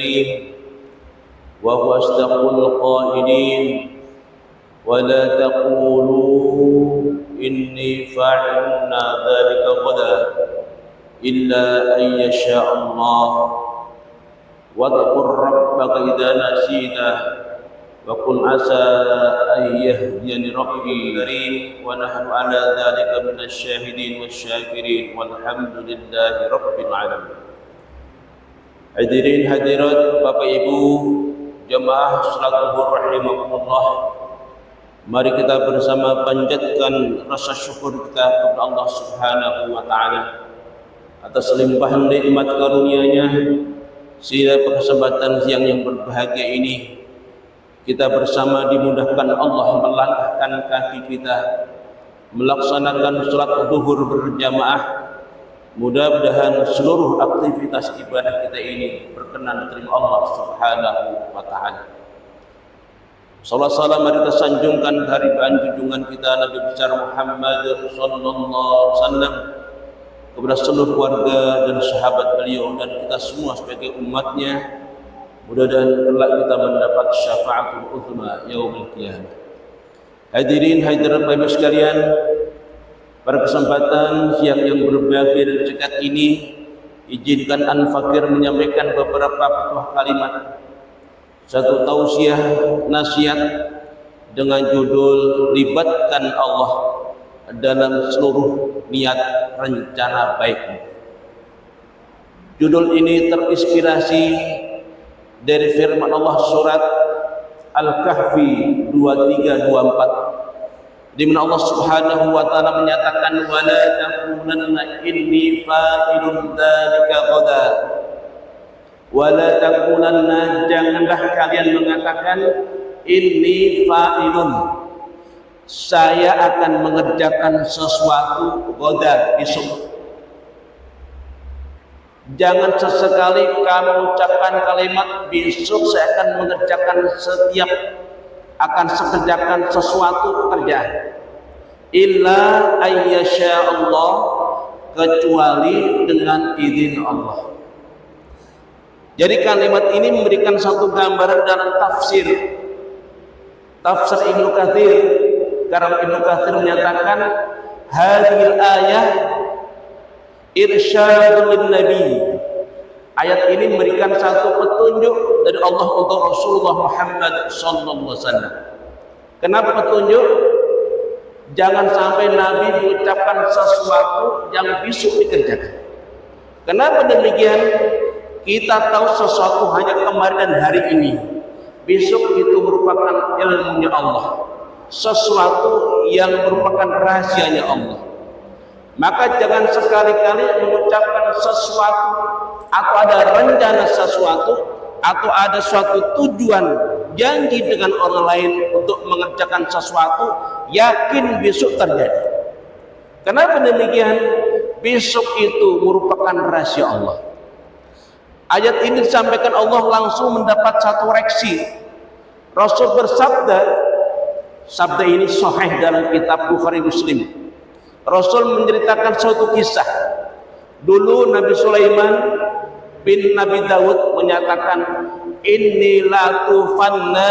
الكريم وهو أصدق القائلين ولا تقولوا إني فاعل ذلك غدا إلا أن يشاء الله واذكر ربك إذا نسيت وقل عسى أن يهديني ربي الكريم ونحن على ذلك من الشاهدين والشاكرين والحمد لله رب العالمين. Hadirin hadirat Bapak Ibu jemaah salat zuhur rahimakumullah, mari kita bersama panjatkan rasa syukur kita kepada Allah Subhanahu wa taala atas limpahan nikmat karunia-Nya, sehingga kesempatan siang yang berbahagia ini kita bersama dimudahkan Allah melangkahkan kaki kita melaksanakan salat zuhur berjamaah. Mudah-mudahan seluruh aktivitas ibadah kita ini berkenan diterima Allah Subhanahu wa taala. Salawat salam mari kita sanjungkan kehadiran junjungan kita Nabi besar Muhammad sallallahu alaihi wasallam kepada seluruh keluarga dan sahabat beliau dan kita semua sebagai umatnya. Mudah-mudahan kelak kita mendapat syafaatul uzma yaumil qiyamah. Hadirin hadirat Bapak Ibu sekalian, pada kesempatan siang yang berbahagia dan dekat ini, izinkan An-Fakir menyampaikan beberapa patah kalimat, satu tausiah nasihat dengan judul libatkan Allah dalam seluruh niat rencana baikmu. Judul ini terinspirasi dari firman Allah surat Al-Kahfi 23-24, di mana Allah Subhanahu wa taala menyatakan wala taqulanna inni fa'ilun dzalika ghadan. Wala taqulanna, janganlah kalian mengatakan inni fa'ilun, saya akan mengerjakan sesuatu ghadan, besok. Jangan sesekali kamu ucapkan kalimat besok saya akan mengerjakan sekerjakan sesuatu pekerjaan. Illa ayyasha Allah, kecuali dengan izin Allah. Jadi kalimat ini memberikan satu gambaran dalam tafsir Ibnu Katsir. Karena Ibnu Katsir menyatakan hadhil ayah irsyadul lin nabi. Ayat ini memberikan satu petunjuk dari Allah untuk Rasulullah Muhammad sallallahu alaihi wasallam. Kenapa petunjuk? Jangan sampai Nabi mengucapkan sesuatu yang besok dikerjakan. Kenapa demikian? Kita tahu sesuatu hanya kemarin dan hari ini. Besok itu merupakan ilmunya Allah, sesuatu yang merupakan rahasianya Allah. Maka jangan sekali-kali mengucapkan sesuatu atau ada rencana sesuatu atau ada suatu tujuan janji dengan orang lain untuk mengerjakan sesuatu yakin besok terjadi. Kenapa demikian? Besok itu merupakan rahasia Allah. Ayat ini disampaikan Allah langsung mendapat satu reaksi. Rasul bersabda, sabda ini sahih dalam kitab Bukhari Muslim. Rasul menceritakan suatu kisah. Dulu Nabi Sulaiman bin Nabi Daud menyatakan inni la tufanna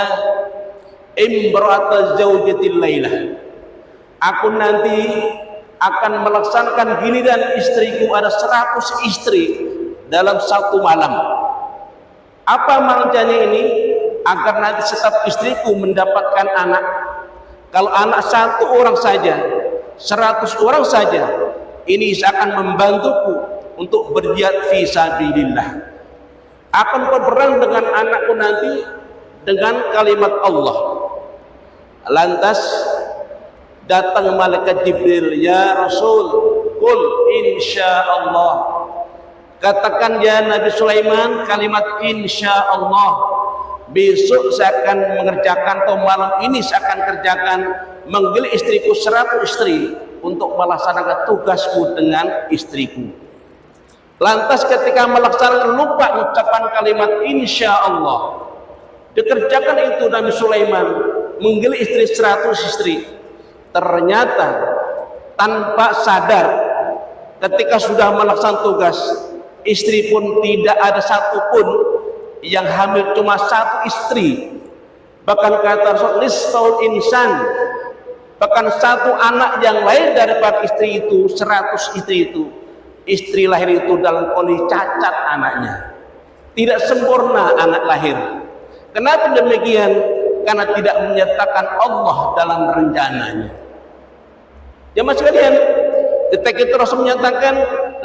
imra'ata zawjatil lailah. Aku nanti akan melaksanakan giliran istriku, ada 100 istri dalam satu malam. Apa maknanya ini? Agar nanti setiap istriku mendapatkan anak. Kalau anak satu orang saja, 100 orang saja, ini akan membantuku untuk berjihad fi sabilillah. Akan berperang dengan anakku nanti dengan kalimat Allah. Lantas datang malaikat Jibril, ya Rasul, qul insyaallah. Katakan ya Nabi Sulaiman kalimat insyaallah. Besok saya akan mengerjakan atau malam ini saya akan kerjakan menggili istriku 100 istri untuk melaksanakan tugasku dengan istriku. Lantas ketika melaksanakan lupa mengucapkan kalimat insyaallah. Dikerjakan itu Nabi Sulaiman menggili istri 100 istri. Ternyata tanpa sadar ketika sudah melaksanakan tugas, istri pun tidak ada satupun yang hamil cuma satu istri. Bahkan kata Rasul, nisfaul insan, bahkan satu anak yang lahir daripada istri itu, 100 istri itu, istri lahir itu dalam kondisi cacat anaknya, tidak sempurna anak lahir. Kenapa demikian? Karena tidak menyertakan Allah dalam rencananya. Jemaah sekalian, ketika itu Rasul menyatakan,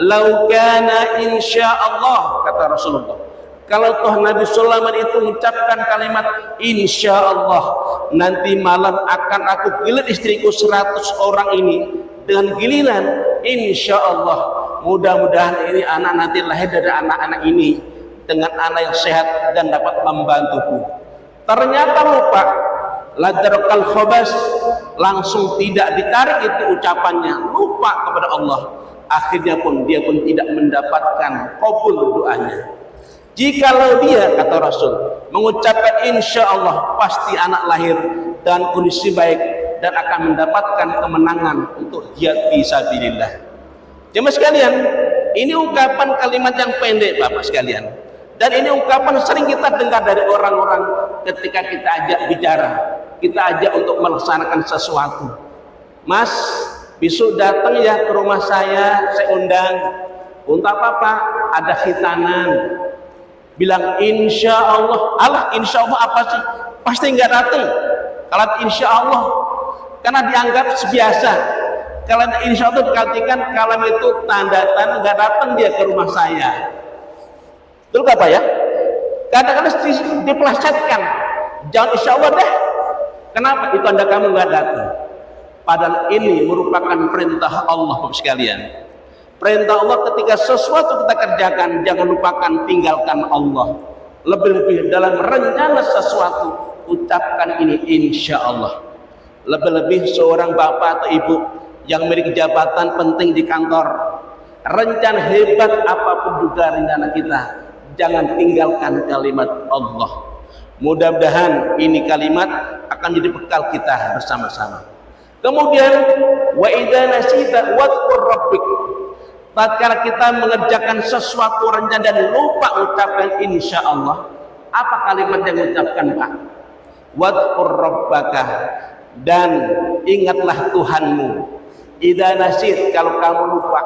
"Lau kana insyaallah," kata Rasulullah. Kalau toh Nabi Sulaiman itu mengucapkan kalimat insyaallah, nanti malam akan aku gilir istriku 100 orang ini dengan giliran insyaallah. Mudah-mudahan ini anak nanti lahir dari anak-anak ini dengan anak yang sehat dan dapat membantuku. Ternyata lupa, ladrakal khobas, langsung tidak ditarik itu ucapannya, lupa kepada Allah. Akhirnya pun dia pun tidak mendapatkan kabul doanya. Jikalau dia, kata Rasul, mengucapkan insya Allah, pasti anak lahir dan kondisi baik dan akan mendapatkan kemenangan untuk jihad fisabilillah. Jemaah sekalian, ini ungkapan kalimat yang pendek Bapak sekalian, dan ini ungkapan sering kita dengar dari orang-orang ketika kita ajak bicara, kita ajak untuk melaksanakan sesuatu. Mas, besok datang ya ke rumah saya undang. Untuk apa? Ada khitanan. Bilang insya Allah. Allah insya Allah apa sih? Pasti nggak datang. Kalau insya Allah, karena dianggap sebiasa. Kalau insya Allah dikatakan kalau itu tanda-tanda nggak datang dia ke rumah saya. Betul nggak Pak ya? Kadang-kadang dipelesetkan. Jangan insya Allah deh. Kenapa? Itu tanda kamu nggak datang. Padahal ini merupakan perintah Allah Bapak sekalian. Perintah Allah ketika sesuatu kita kerjakan, jangan lupakan tinggalkan Allah. Lebih-lebih dalam rencana sesuatu, ucapkan ini insya Allah. Lebih-lebih seorang bapak atau ibu yang memiliki jabatan penting di kantor, rencana hebat apapun juga rencana kita, jangan tinggalkan kalimat Allah. Mudah-mudahan ini kalimat akan jadi bekal kita bersama-sama. Kemudian wa idza nasita wadhkur rabbik. Tatkala kita mengerjakan sesuatu rencana dan lupa ucapkan insya Allah, apa kalimat yang ucapkan Pak? Wadhkur rabbaka, dan ingatlah Tuhanmu. Idza nasit, kalau kamu lupa.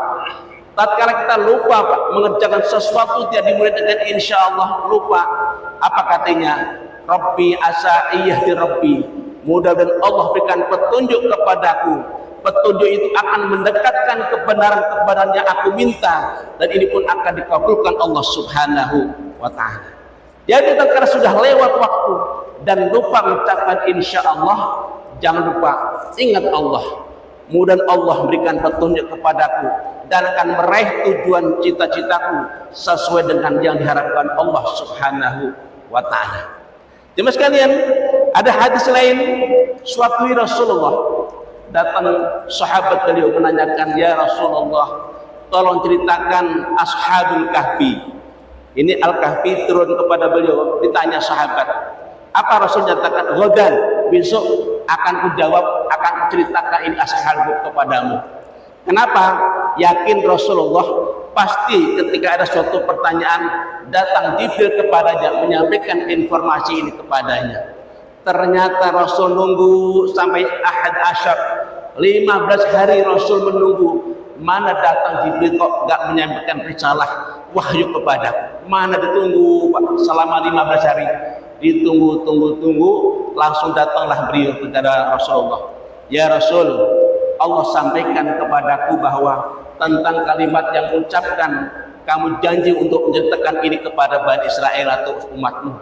Tatkala kita lupa Pak, mengerjakan sesuatu tidak dimulai dengan insya Allah, lupa. Apa katanya? Rabbi asa iyahdi Rabbi. Mudah-mudahan Allah berikan petunjuk kepadaku. Petunjuk itu akan mendekatkan kebenaran-kebenaran yang aku minta, dan ini pun akan dikabulkan Allah Subhanahu wa ta'ala. Jadi tatkala sudah lewat waktu dan lupa mengucapkan insya Allah, jangan lupa ingat Allah. Mudah Allah memberikan petunjuk kepadaku dan akan meraih tujuan cita-citaku sesuai dengan yang diharapkan Allah Subhanahu wa ta'ala. Jemaah sekalian, ada hadis lain, suatu Rasulullah datang sahabat beliau menanyakan, ya Rasulullah, tolong ceritakan Ashabul Kahfi. Ini Al-Kahfi turun kepada beliau, ditanya sahabat. Apa Rasul nyatakan? Ghadan, besok akan kujawab, akan kuceritakan ini Ashabul kepadamu. Kenapa? Yakin Rasulullah pasti ketika ada suatu pertanyaan datang Jibril kepadanya menyampaikan informasi ini kepadanya. Ternyata Rasul nunggu sampai Ahad Asyar, 15 hari Rasul menunggu. Mana datang Jibril kok nggak menyampaikan risalah wahyu kepada? Mana ditunggu Pak selama 15 hari? Ditunggu, langsung datanglah beliau kepada Rasulullah. Ya Rasul, Allah sampaikan kepadaku bahwa tentang kalimat yang ucapkan, kamu janji untuk menceritakan ini kepada Bani Israel atau umatmu.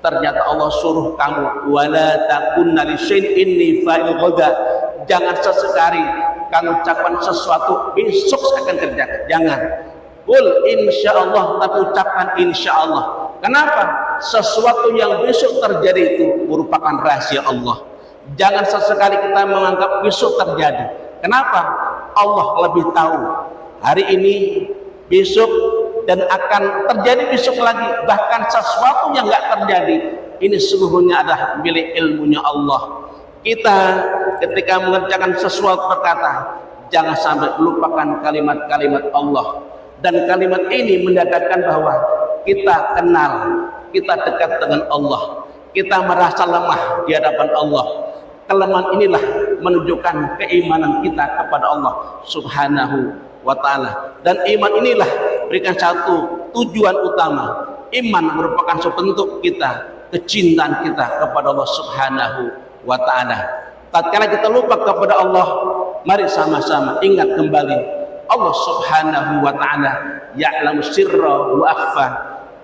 Ternyata Allah suruh kamu, wala takunna li syai'in inni fa'il ghadan. Jangan sesekali kamu ucapkan sesuatu besok akan terjadi. Jangan. Qul insyaallah, tapi ucapkan insyaallah. Kenapa? Sesuatu yang besok terjadi itu merupakan rahasia Allah. Jangan sesekali kita menganggap besok terjadi. Kenapa? Allah lebih tahu hari ini, besok, dan akan terjadi besok lagi, bahkan sesuatu yang nggak terjadi ini seluruhnya adalah milik ilmunya Allah. Kita ketika mengerjakan sesuatu berkata, jangan sampai lupakan kalimat-kalimat Allah, dan kalimat ini mendatangkan bahwa kita kenal kita dekat dengan Allah. Kita merasa lemah di hadapan Allah. Kelemahan inilah menunjukkan keimanan kita kepada Allah Subhanahu wa ta'ala. Dan iman inilah berikan satu tujuan utama. Iman merupakan sebentuk kita, kecintaan kita kepada Allah Subhanahu wa ta'ala. Tatkala kita lupa kepada Allah, mari sama-sama ingat kembali Allah Subhanahu wa ta'ala ya'lamu sirra wa akhfa.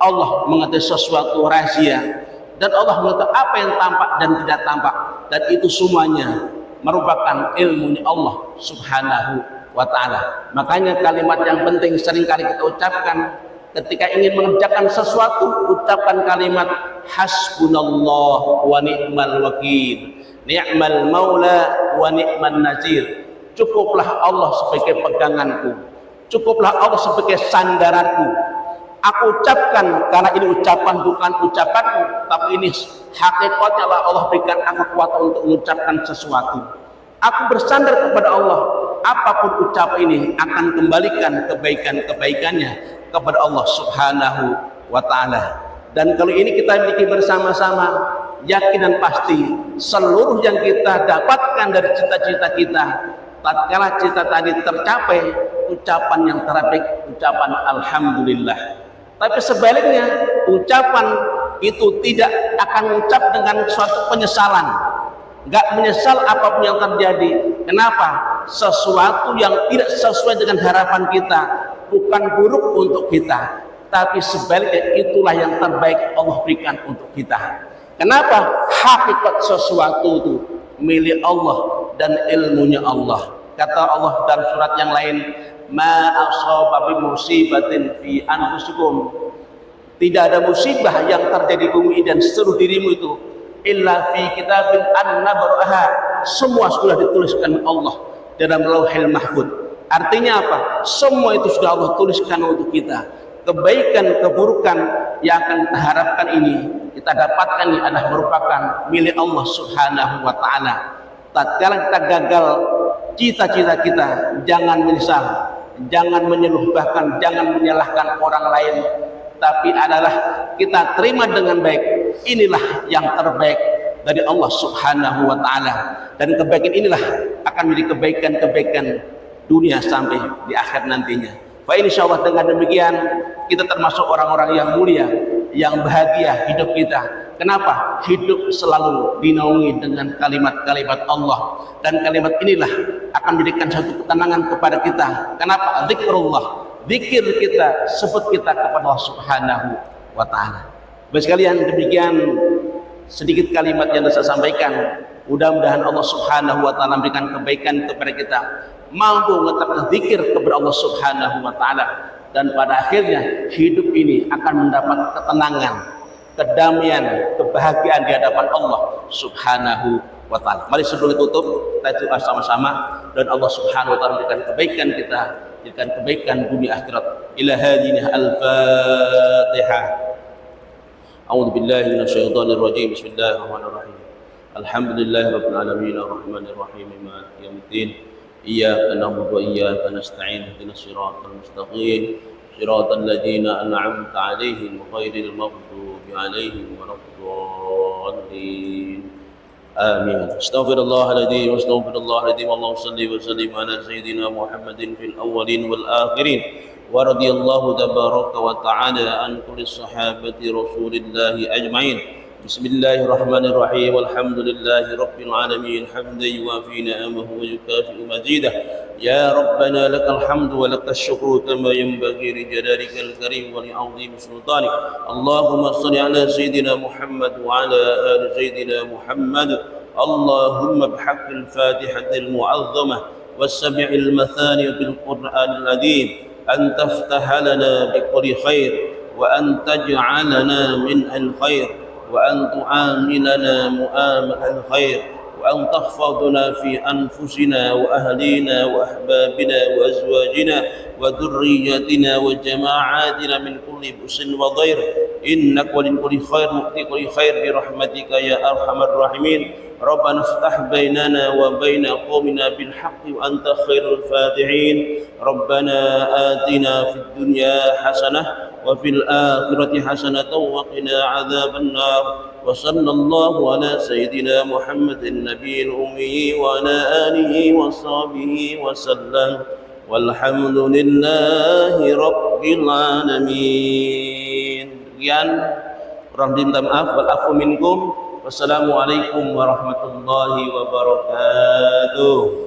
Allah mengetahui sesuatu rahasia, dan Allah mengetahui apa yang tampak dan tidak tampak, dan itu semuanya merupakan ilmunya Allah Subhanahu wa ta'ala. Makanya kalimat yang penting seringkali kita ucapkan ketika ingin mengerjakan sesuatu, ucapkan kalimat hasbunallah wa ni'mal wakil, ni'mal maula wa ni'man nazir. Cukuplah Allah sebagai peganganku, cukuplah Allah sebagai sandaranku. Aku ucapkan karena ini ucapan bukan ucapanku, tapi ini hakikatnya Allah berikan aku kekuatan untuk mengucapkan sesuatu. Aku bersandar kepada Allah, apapun ucapan ini akan kembalikan kebaikan-kebaikannya kepada Allah Subhanahu wa ta'ala. Dan kalau ini kita miliki bersama-sama, yakin dan pasti seluruh yang kita dapatkan dari cita-cita kita, tatkala cita tadi tercapai, ucapan yang terbaik ucapan alhamdulillah. Tapi sebaliknya, ucapan itu tidak akan mengucap dengan suatu penyesalan, nggak menyesal apapun yang terjadi. Kenapa? Sesuatu yang tidak sesuai dengan harapan kita bukan buruk untuk kita, tapi sebaliknya itulah yang terbaik Allah berikan untuk kita. Kenapa? Hakikat sesuatu itu milik Allah dan ilmunya Allah. Kata Allah dalam surat yang lain, ma asaba bi musibatin fi anfusikum, tidak ada musibah yang terjadi di bumi dan seluruh dirimu itu illa fi kitabin an-nabraha, semua sudah dituliskan Allah dalam lauhil mahfuz. Artinya apa? Semua itu sudah Allah tuliskan untuk kita. Kebaikan, keburukan yang akan kita harapkan ini, kita dapatkan ini adalah merupakan milik Allah Subhanahu wa ta'ala. Tatkala kita gagal cita-cita kita, jangan menyesal, jangan menyeluh, bahkan jangan menyalahkan orang lain, tapi adalah kita terima dengan baik. Inilah yang terbaik dari Allah Subhanahu wa ta'ala, dan kebaikan inilah akan menjadi kebaikan-kebaikan dunia sampai di akhir nantinya. Fa insyaallah dengan demikian kita termasuk orang-orang yang mulia, yang bahagia hidup kita. Kenapa? Hidup selalu dinaungi dengan kalimat-kalimat Allah, dan kalimat inilah akan memberikan satu ketenangan kepada kita. Kenapa? Zikrullah, zikir kita, sebut kita kepada Allah Subhanahu wa ta'ala. Bapak sekalian, demikian sedikit kalimat yang saya sampaikan. Mudah-mudahan Allah Subhanahu wa ta'ala memberikan kebaikan kepada kita, mampu menetapkan zikir kepada Allah Subhanahu wa ta'ala, dan pada akhirnya hidup ini akan mendapat ketenangan, kedamaian, kebahagiaan di hadapan Allah Subhanahu wa ta'ala. Mari sebelum ditutup kita doa sama-sama, dan Allah Subhanahu wa ta'ala memberikan kebaikan kita, memberikan kebaikan dunia akhirat. Ila hadinah al-Fatihah. A'udzu billahi minasyaitonir rajim. Bismillahirrahmanirrahim. Alhamdulillahirabbil alamin arrahmanir rahim maliki yaumiddin. Iyyaka na'budu wa iyyaka nasta'in ihdinas siratal mustaqim siratal ladzina an'amta 'alaihim ghairil maghdubi 'alaihim waladdallin. Amin. Astaghfirullahaladzim, astaghfirullahaladzim. Allahumma shalli wa sallim ala sayyidina Muhammadin fil awwalin wal akhirin. Wa radiyallahu tabaraka wa ta'ala an kulli sahabati Rasulillahi ajma'in. Bismillahirrahmanirrahim. Walhamdulillahi rabbil alamin. Hamdan yuwafi ni'amahu wa yukafi'u mazidah. Ya Rabbana lakal hamdu wa lakal syukru kama yanbaghi li jalalikal karim wa li 'azimi sultanik. Allahumma shalli ala sayyidina Muhammad wa ala ali sayyidina Muhammad. Allahumma bihaqqil Fatihatil mu'azzamah was-sab'il mathani bil Qur'anil azim an taftaha lana bi kulli khair wa an taj'alana min al-khair وأن تعاملنا مؤامل الخير وأن تحفظنا في أنفسنا وأهلينا وأحبابنا وأزواجنا وذرياتنا وجماعاتنا من كل بؤس وضير إنك ولكل خير مؤتي كل خير برحمتك يا أرحم الراحمين. ربنا افتح بيننا وبين قومنا بالحق وأنت خير الفاتحين. ربنا آتنا في الدنيا حسنة وفي الآخرة حسنة وقنا عذاب النار وصلى الله على سيدنا محمد النبي الأمي وعلى آله وصحبه وسلم والحمد لله رب العالمين. Sekian, kurang diminta maaf. Wal afu minkum. Wassalamualaikum warahmatullahi wabarakatuh.